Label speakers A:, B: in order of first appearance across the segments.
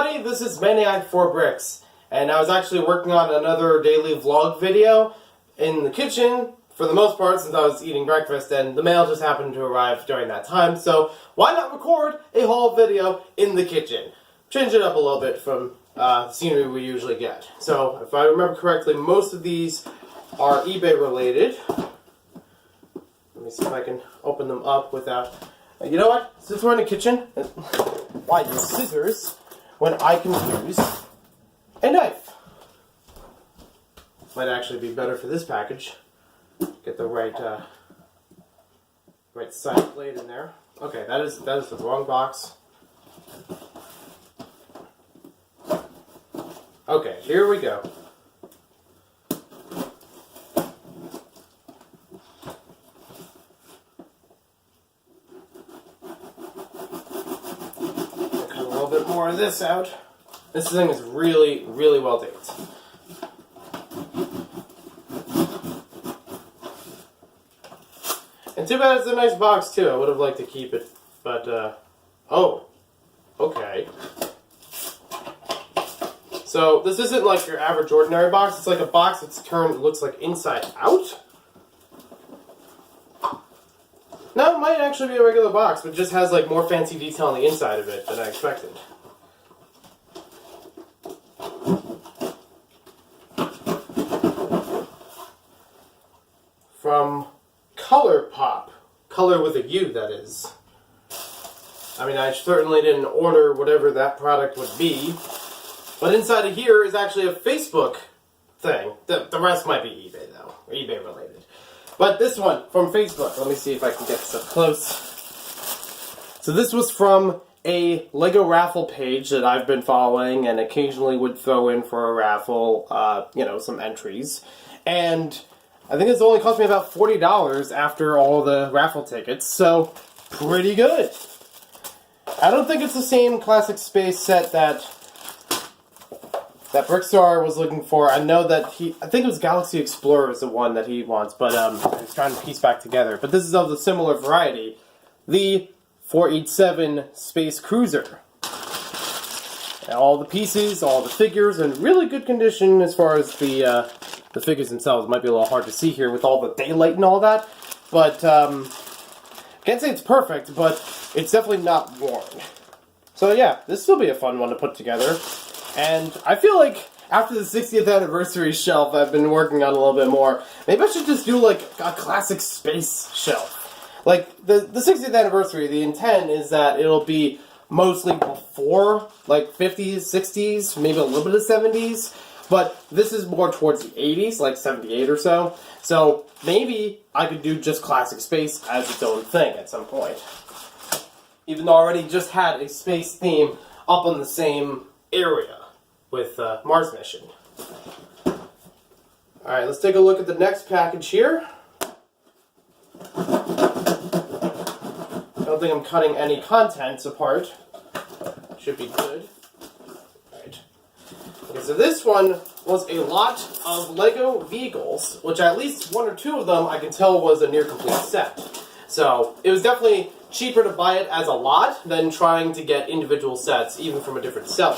A: everybody, this is Maniac4Bricks, and I was actually working on another daily vlog video in the kitchen, for the most part, since I was eating breakfast, and the mail just happened to arrive during that time, so why not record a whole video in the kitchen? Change it up a little bit from the scenery we usually get. So, if I remember correctly, most of these are eBay related. Let me see if I can open them up without... You know what? Since we're in the kitchen, why use scissors when I can use a knife? Might actually be better for this package. Get the right side blade in there. Okay, that is the wrong box. Okay, here we go. More of this out. This thing is really, really well taped. And too bad it's a nice box too. I would have liked to keep it, but oh, okay. So this isn't like your average ordinary box. It's like a box that's turned, it looks like inside out. No, it might actually be a regular box, but it just has like more fancy detail on the inside of it than I expected. From ColourPop. Color with a U, that is. I mean, I certainly didn't order whatever that product would be. But inside of here is actually a Facebook thing. The rest might be eBay, though. Or eBay related. But this one, from Facebook. Let me see if I can get this up close. So this was from a Lego raffle page that I've been following and occasionally would throw in for a raffle, you know, some entries. And I think it's only cost me about $40 after all the raffle tickets, so pretty good. I don't think it's the same Classic Space set that Brickstar was looking for. I know that I think it was Galaxy Explorer is the one that he wants, but he's trying to piece back together. But this is of the similar variety, the 487 Space Cruiser. And all the pieces, all the figures, in really good condition as far as the figures themselves. Might be a little hard to see here with all the daylight and all that, but can't say it's perfect, but it's definitely not worn. So yeah, this will be a fun one to put together. And I feel like after the 60th anniversary shelf I've been working on a little bit more, maybe I should just do like a Classic Space shelf. Like the 60th anniversary, the intent is that it'll be mostly before like 50s, 60s, maybe a little bit of 70s. But this is more towards the 80s, like 78 or so. So maybe I could do just Classic Space as its own thing at some point. Even though I already just had a space theme up on the same area with Mars Mission. Alright, let's take a look at the next package here. I don't think I'm cutting any contents apart. Should be good. Okay, so this one was a lot of Lego vehicles, which at least one or two of them I can tell was a near complete set. So it was definitely cheaper to buy it as a lot than trying to get individual sets, even from a different seller.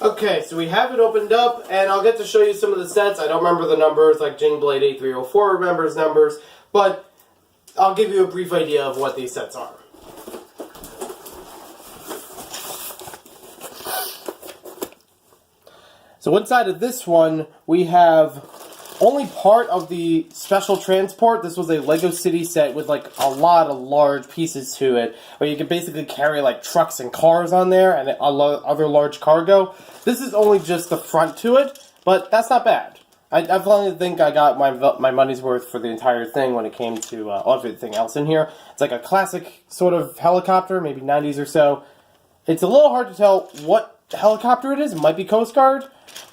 A: Okay, so we have it opened up, and I'll get to show you some of the sets. I don't remember the numbers, like Jing Blade 8304 remembers numbers, but I'll give you a brief idea of what these sets are. So inside of this one, we have only part of the special transport. This was a Lego City set with like a lot of large pieces to it, where you could basically carry like trucks and cars on there and other large cargo. This is only just the front to it, but that's not bad. I definitely think I got my money's worth for the entire thing when it came to everything else in here. It's like a classic sort of helicopter, maybe 90s or so. It's a little hard to tell what helicopter it is. It might be Coast Guard.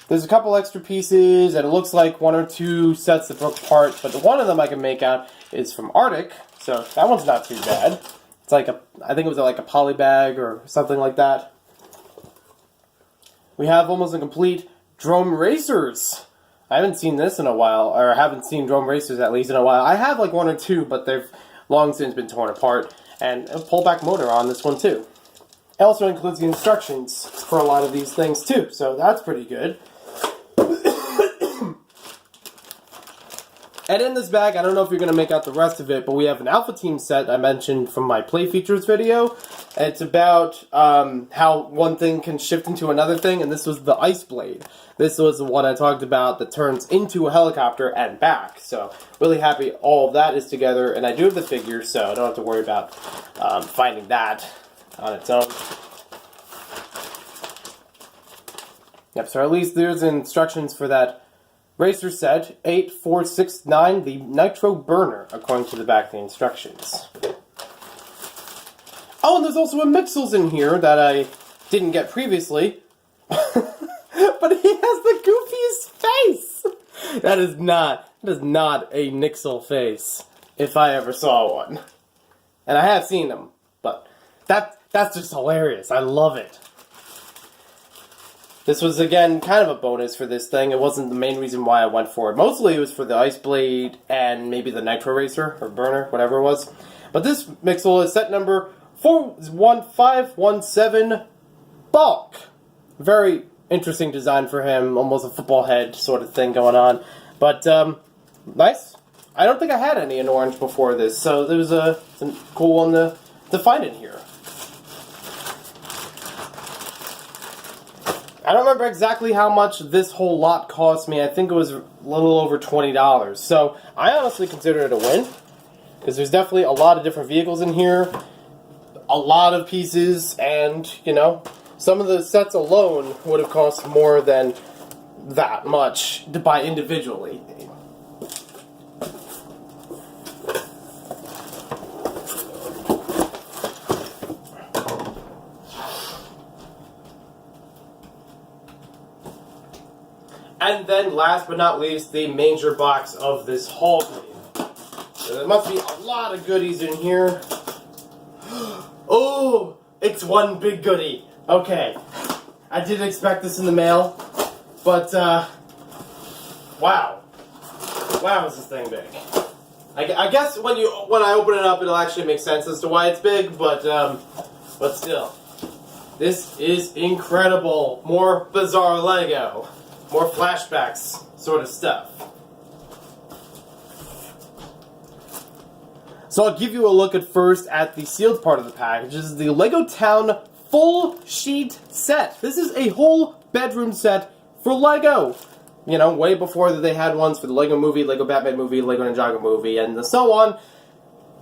A: There's a couple extra pieces, and it looks like one or two sets that broke apart, but the one of them I can make out is from Arctic, so that one's not too bad. It's like I think it was like a poly bag or something like that. we have almost a complete Drome Racers. I haven't seen this in a while, or I haven't seen Drome Racers at least in a while. I have like one or two, but they've long since been torn apart. And a pullback motor on this one too. It also includes the instructions for a lot of these things too, so that's pretty good. And in this bag, I don't know if you're going to make out the rest of it, but we have an Alpha Team set I mentioned from my Play Features video. It's about how one thing can shift into another thing, and this was the Ice Blade. This was the one I talked about that turns into a helicopter and back. So, really happy all of that is together, and I do have the figure, so I don't have to worry about finding that on its own. Yep, so at least there's instructions for that Racer set 8469, the Nitro Burner, according to the back of the instructions. Oh, and there's also a Mixels in here that I didn't get previously. But he has the goofiest face! That is not a Nixel face, if I ever saw one. And I have seen them, but that's just hilarious. I love it. This was, again, kind of a bonus for this thing. It wasn't the main reason why I went for it. Mostly it was for the Ice Blade and maybe the Nitro Racer, or Burner, whatever it was. But this Mixel is set number 41517 Bulk. Very interesting design for him. Almost a football head sort of thing going on. But, nice. I don't think I had any in orange before this, so there was a cool one to find in here. I don't remember exactly how much this whole lot cost me. I think it was a little over $20. So I honestly consider it a win, because there's definitely a lot of different vehicles in here, a lot of pieces, and, you know, some of the sets alone would have cost more than that much to buy individually. And then, last but not least, the major box of this haul. So there must be a lot of goodies in here. Oh, it's one big goodie. Okay, I didn't expect this in the mail, but wow, is this thing big? I guess when I open it up, it'll actually make sense as to why it's big, but still, this is incredible. More bizarre Lego. More flashbacks sort of stuff. So I'll give you a look at first at the sealed part of the package. This is the Lego Town full sheet set. This is a whole bedroom set for Lego. You know, way before that they had ones for the Lego Movie, Lego Batman Movie, Lego Ninjago Movie, and so on.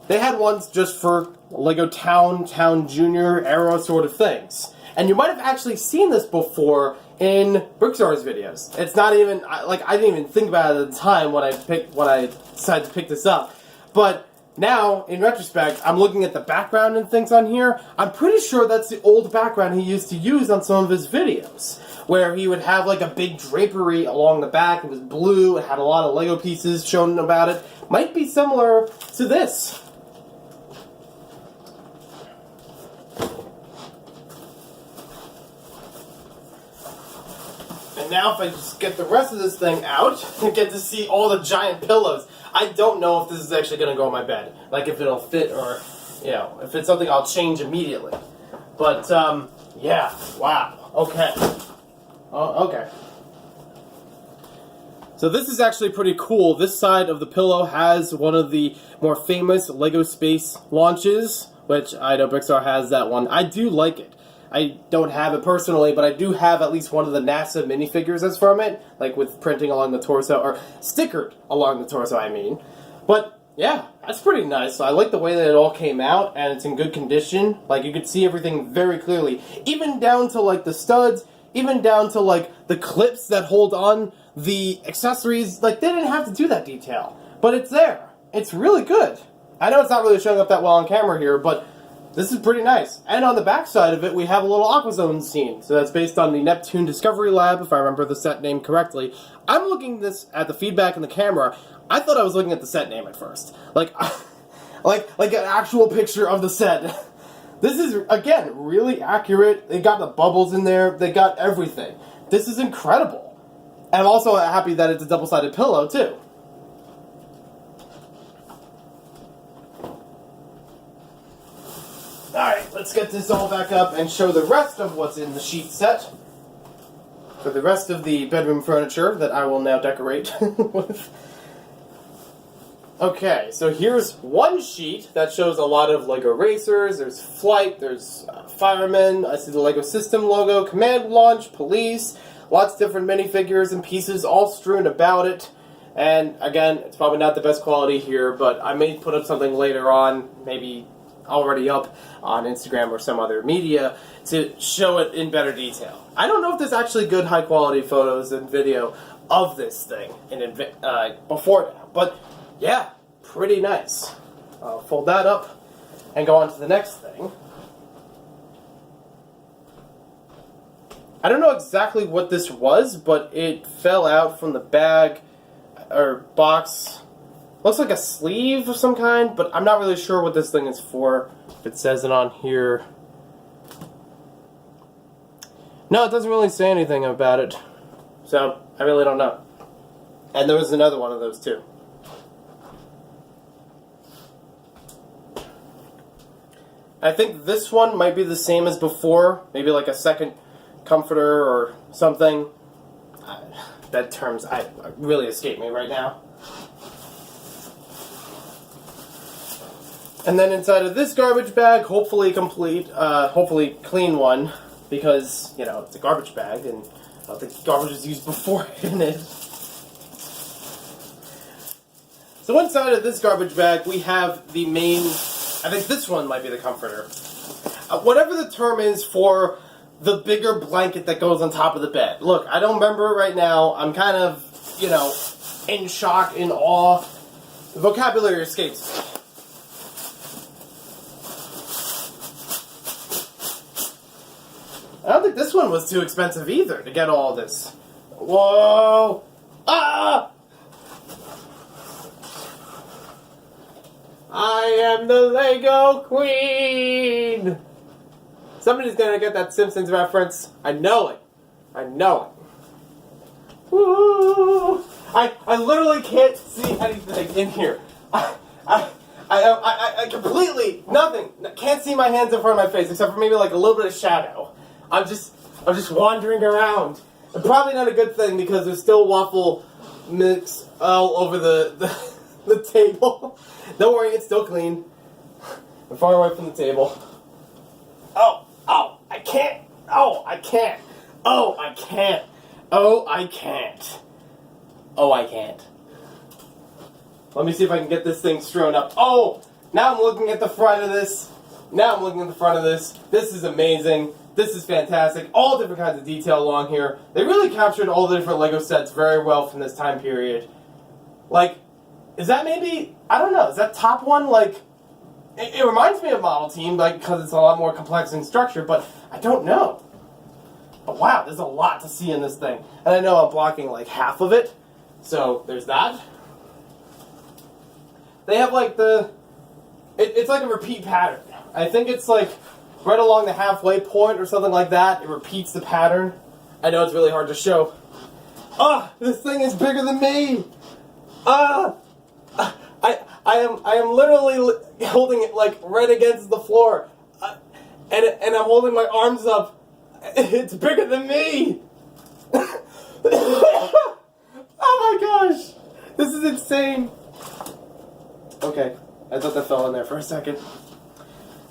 A: They had ones just for Lego Town, Town Junior era sort of things. And you might have actually seen this before in Brickstars videos. It's not even, like, I didn't even think about it at the time when I decided to pick this up. But now, in retrospect, I'm looking at the background and things on here. I'm pretty sure that's the old background he used to use on some of his videos, where he would have like a big drapery along the back. It was blue, it had a lot of Lego pieces shown about it. Might be similar to this. And now if I just get the rest of this thing out, I get to see all the giant pillows. I don't know if this is actually going to go on my bed. Like if it'll fit or, you know, if it's something I'll change immediately. But, yeah. Wow. Okay. Oh, okay. So this is actually pretty cool. This side of the pillow has one of the more famous Lego Space launches, which I know Brickstar has that one. I do like it. I don't have it personally, but I do have at least one of the NASA minifigures that's from it, like with printing along the torso, or stickered along the torso, I mean. But, yeah, that's pretty nice. So I like the way that it all came out, and it's in good condition. Like, you could see everything very clearly. Even down to, like, the studs, even down to, like, the clips that hold on the accessories. Like, they didn't have to do that detail. But it's there. It's really good. I know it's not really showing up that well on camera here, but this is pretty nice. And on the back side of it, we have a little Aquazone scene. So that's based on the Neptune Discovery Lab, if I remember the set name correctly. I'm looking at the feedback in the camera. I thought I was looking at the set name at first. Like an actual picture of the set. This is, again, really accurate. They got the bubbles in there. They got everything. This is incredible. And I'm also happy that it's a double-sided pillow, too. Alright, let's get this all back up and show the rest of what's in the sheet set. For the rest of the bedroom furniture that I will now decorate with. Okay, so here's one sheet that shows a lot of LEGO racers. There's flight, there's firemen, I see the LEGO system logo, command launch, police, lots of different minifigures and pieces all strewn about it. And again, it's probably not the best quality here, but I may put up something later on, maybe already up on Instagram or some other media, to show it in better detail. I don't know if there's actually good high quality photos and video of this thing before now, but yeah, pretty nice. I'll fold that up and go on to the next thing. I don't know exactly what this was, but it fell out from the bag or box. Looks like a sleeve of some kind, but I'm not really sure what this thing is for. It says it on here. No, it doesn't really say anything about it. So, I really don't know. And there was another one of those too. I think this one might be the same as before. Maybe like a second comforter or something. That terms really escape me right now. And then inside of this garbage bag, hopefully complete, hopefully clean one, because, you know, it's a garbage bag, and I don't think garbage was used before in it. So inside of this garbage bag, we have the main, I think this one might be the comforter. Whatever the term is for the bigger blanket that goes on top of the bed. Look, I don't remember it right now. I'm kind of, you know, in shock, in awe. The vocabulary escapes me. I don't think this one was too expensive either to get all this. Whoa! Ah! I am the Lego Queen! Somebody's gonna get that Simpsons reference. I know it. I know it. Woo! I literally can't see anything in here. I completely, nothing. Can't see my hands in front of my face except for maybe like a little bit of shadow. I'm just wandering around. And probably not a good thing because there's still waffle mix all over the table. Don't worry, it's still clean. I'm far away from the table. Oh, I can't. Oh, I can't. Oh, I can't. Oh, I can't. Oh, I can't. Let me see if I can get this thing strewn up. Oh, now I'm looking at the front of this. Now I'm looking at the front of this. This is amazing. This is fantastic. All different kinds of detail along here. They really captured all the different LEGO sets very well from this time period. Like, is that maybe, I don't know, is that top one, like, it reminds me of Model Team, like, because it's a lot more complex in structure, but I don't know. But wow, there's a lot to see in this thing. And I know I'm blocking, like, half of it, so there's that. They have, like, it's like a repeat pattern. I think it's, like, right along the halfway point or something like that. It repeats the pattern. I know it's really hard to show. This thing is bigger than me! I am literally holding it like right against the floor, and I'm holding my arms up. It's bigger than me. Oh my gosh, this is insane. Okay, I thought that fell in there for a second.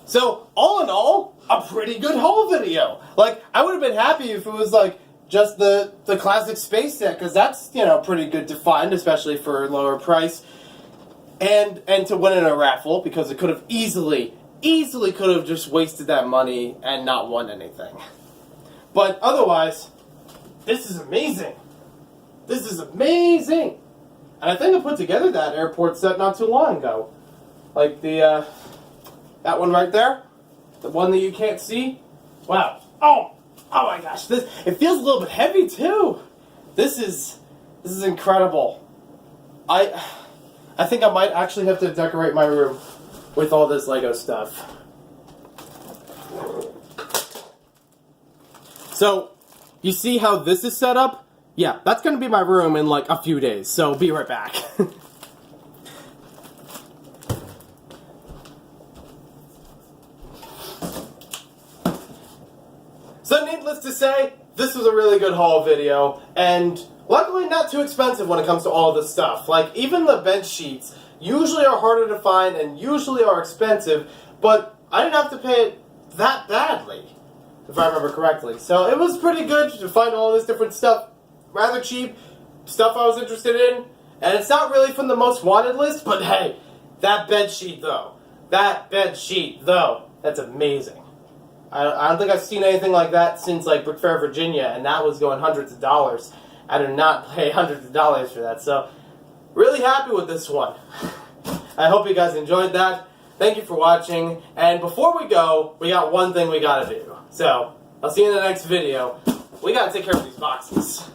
A: So all in all, a pretty good haul video. Like, I would have been happy if it was like just the classic space set, because that's, you know, pretty good to find, especially for a lower price. And to win in a raffle, because it could have easily could have just wasted that money and not won anything. But otherwise, this is amazing. This is amazing. And I think I put together that airport set not too long ago. Like the, that one right there. The one that you can't see. Wow. Oh my gosh. It feels a little bit heavy too. This is incredible. I think I might actually have to decorate my room with all this LEGO stuff. So, you see how this is set up? Yeah, that's going to be my room in like a few days, so be right back. So needless to say, this was a really good haul video, and luckily not too expensive when it comes to all this stuff. Like, even the bed sheets usually are harder to find and usually are expensive, but I didn't have to pay it that badly, if I remember correctly. So it was pretty good to find all this different stuff, rather cheap, stuff I was interested in, and it's not really from the most wanted list, but hey, that bed sheet though, that's amazing. I don't think I've seen anything like that since like Brick Fair, Virginia, and that was going hundreds of dollars. I did not pay hundreds of dollars for that, so really happy with this one. I hope you guys enjoyed that. Thank you for watching, and before we go, we got one thing we gotta do. So, I'll see you in the next video. We gotta take care of these boxes.